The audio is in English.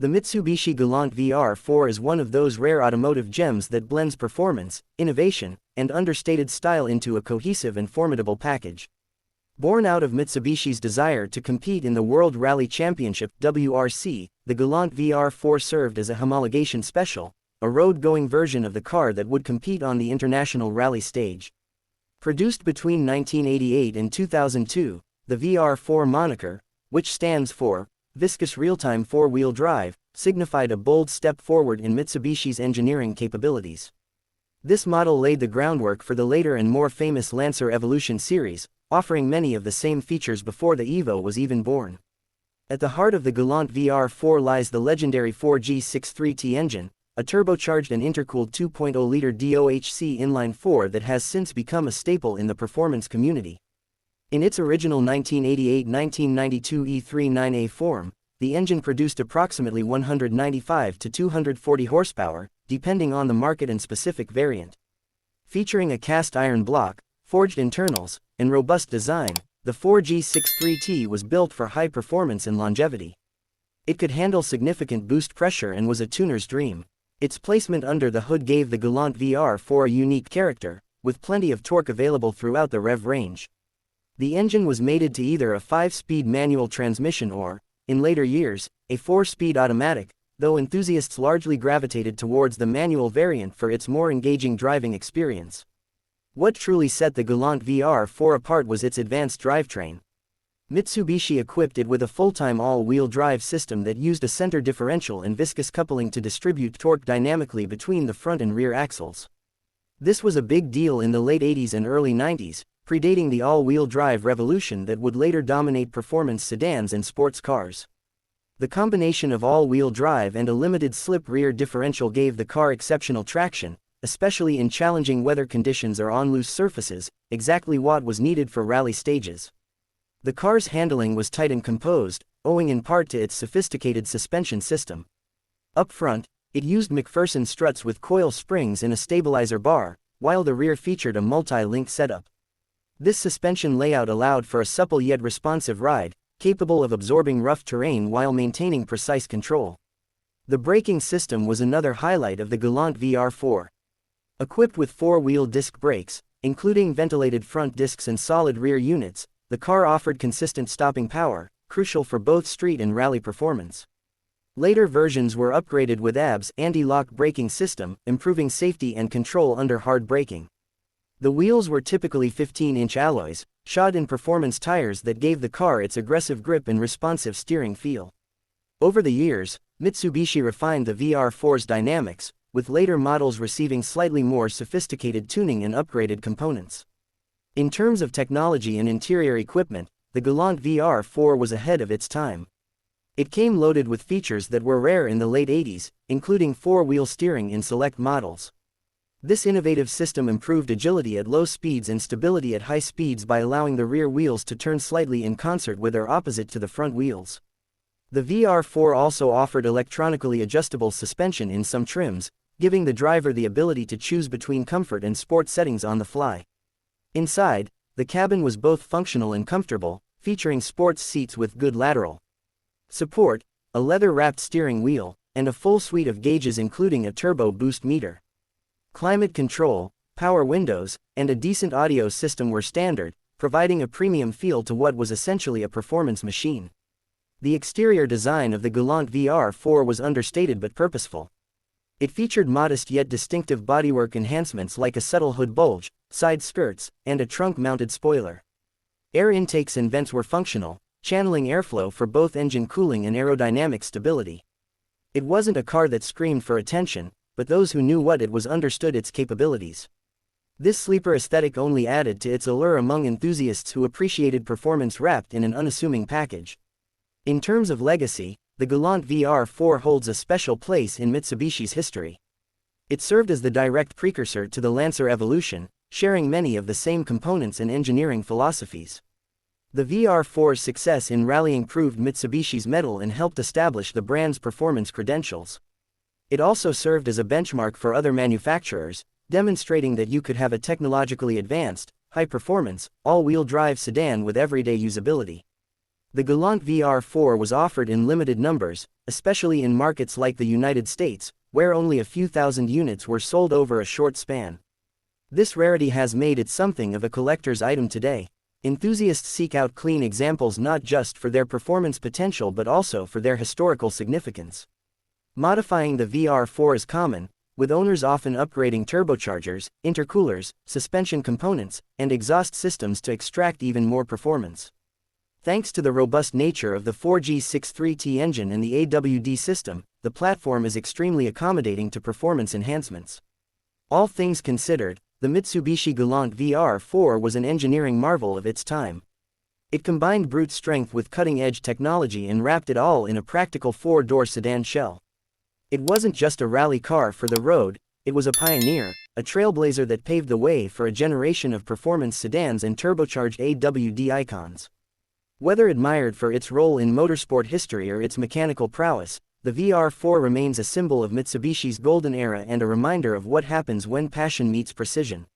The Mitsubishi Galant VR-4 is one of those rare automotive gems that blends performance, innovation, and understated style into a cohesive and formidable package. Born out of Mitsubishi's desire to compete in the World Rally Championship (WRC), the Galant VR-4 served as a homologation special, a road-going version of the car that would compete on the international rally stage. Produced between 1988 and 2002, the VR-4 moniker, which stands for Viscous Real-Time Four-Wheel Drive, signified a bold step forward in Mitsubishi's engineering capabilities. This model laid the groundwork for the later and more famous Lancer Evolution series, offering many of the same features before the Evo was even born. At the heart of the Galant VR-4 lies the legendary 4G63T engine, a turbocharged and intercooled 2.0-liter DOHC inline-4 that has since become a staple in the performance community. In its original 1988-1992 E39A form, the engine produced approximately 195 to 240 horsepower, depending on the market and specific variant. Featuring a cast-iron block, forged internals, and robust design, the 4G63T was built for high performance and longevity. It could handle significant boost pressure and was a tuner's dream. Its placement under the hood gave the Galant VR-4 a unique character, with plenty of torque available throughout the rev range. The engine was mated to either a 5-speed manual transmission or, in later years, a 4-speed automatic, though enthusiasts largely gravitated towards the manual variant for its more engaging driving experience. What truly set the Galant VR-4 apart was its advanced drivetrain. Mitsubishi equipped it with a full-time all-wheel drive system that used a center differential and viscous coupling to distribute torque dynamically between the front and rear axles. This was a big deal in the late 80s and early 90s, predating the all-wheel drive revolution that would later dominate performance sedans and sports cars. The combination of all-wheel drive and a limited-slip rear differential gave the car exceptional traction, especially in challenging weather conditions or on loose surfaces, exactly what was needed for rally stages. The car's handling was tight and composed, owing in part to its sophisticated suspension system. Up front, it used McPherson struts with coil springs and a stabilizer bar, while the rear featured a multi-link setup. This suspension layout allowed for a supple yet responsive ride, capable of absorbing rough terrain while maintaining precise control. The braking system was another highlight of the Galant VR-4. Equipped with 4-wheel disc brakes, including ventilated front discs and solid rear units, the car offered consistent stopping power, crucial for both street and rally performance. Later versions were upgraded with ABS anti-lock braking system, improving safety and control under hard braking. The wheels were typically 15-inch alloys, shod in performance tires that gave the car its aggressive grip and responsive steering feel. Over the years, Mitsubishi refined the VR-4's dynamics, with later models receiving slightly more sophisticated tuning and upgraded components. In terms of technology and interior equipment, the Galant VR-4 was ahead of its time. It came loaded with features that were rare in the late 80s, including 4-wheel steering in select models. This innovative system improved agility at low speeds and stability at high speeds by allowing the rear wheels to turn slightly in concert with or opposite to the front wheels. The VR-4 also offered electronically adjustable suspension in some trims, giving the driver the ability to choose between comfort and sport settings on the fly. Inside, the cabin was both functional and comfortable, featuring sports seats with good lateral support, a leather-wrapped steering wheel, and a full suite of gauges including a turbo boost meter. Climate control, power windows, and a decent audio system were standard, providing a premium feel to what was essentially a performance machine. The exterior design of the Galant VR-4 was understated but purposeful. It featured modest yet distinctive bodywork enhancements like a subtle hood bulge, side skirts, and a trunk-mounted spoiler. Air intakes and vents were functional, channeling airflow for both engine cooling and aerodynamic stability. It wasn't a car that screamed for attention, but those who knew what it was understood its capabilities. This sleeper aesthetic only added to its allure among enthusiasts who appreciated performance wrapped in an unassuming package. In terms of legacy, the Galant VR-4 holds a special place in Mitsubishi's history. It served as the direct precursor to the Lancer Evolution, sharing many of the same components and engineering philosophies. The VR-4's success in rallying proved Mitsubishi's mettle and helped establish the brand's performance credentials. It also served as a benchmark for other manufacturers, demonstrating that you could have a technologically advanced, high-performance, all-wheel drive sedan with everyday usability. The Galant VR-4 was offered in limited numbers, especially in markets like the United States, where only a few thousand units were sold over a short span. This rarity has made it something of a collector's item today. Enthusiasts seek out clean examples not just for their performance potential but also for their historical significance. Modifying the VR-4 is common, with owners often upgrading turbochargers, intercoolers, suspension components, and exhaust systems to extract even more performance. Thanks to the robust nature of the 4G63T engine and the AWD system, the platform is extremely accommodating to performance enhancements. All things considered, the Mitsubishi Galant VR-4 was an engineering marvel of its time. It combined brute strength with cutting-edge technology and wrapped it all in a practical four-door sedan shell. It wasn't just a rally car for the road, it was a pioneer, a trailblazer that paved the way for a generation of performance sedans and turbocharged AWD icons. Whether admired for its role in motorsport history or its mechanical prowess, the VR-4 remains a symbol of Mitsubishi's golden era and a reminder of what happens when passion meets precision.